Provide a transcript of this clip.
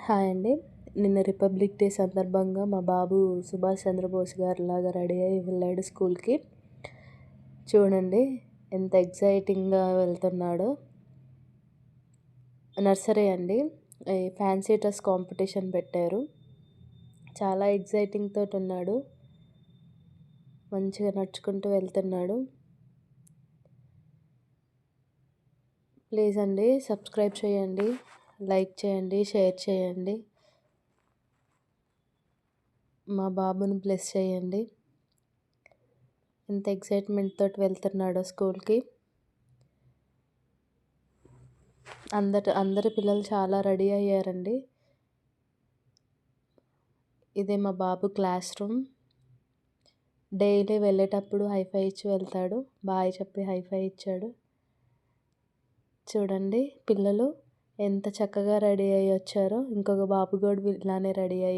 Hi అండి. నిన్న republic day సందర్భంగా మా బాబు సుభాష్ చంద్రబోస్ గారిలాగా రెడీ అయ్యి వెళ్ళాడు స్కూల్‌కి. చూడండి ఎంత ఎక్సైటింగ్‌గా వెళ్తున్నాడో. నర్సరీ అండి. ఈ ఫ్యాన్సీ డ్రెస్ కాంపిటీషన్ పెట్టారు. చాలా ఎక్సైటింగ్ తోటున్నాడు. మంచిగా నడుచుకుంటూ వెళ్తున్నాడు. ప్లీజ్ అండి సబ్స్క్రైబ్ చేయండి, లైక్ చేయండి, షేర్ చేయండి. మా బాబుని బ్లెస్ చేయండి. ఎంత ఎక్సైట్‌మెంట్ తోటి వెళ్తున్నాడో స్కూల్‌కి. అందరి పిల్లలు చాలా రెడీ అయ్యారండి. ఇదే మా బాబు క్లాస్ రూమ్. డైలీ వెళ్ళేటప్పుడు హైఫై ఇచ్చి వెళ్తాడు. బాయ్ చెప్పి హైఫై ఇచ్చాడు. చూడండి పిల్లలు ఎంత చక్కగా రెడీ అయ్యి వచ్చారో. ఇంకొక బాబు కూడా ఇలానే రెడీ అయ్యి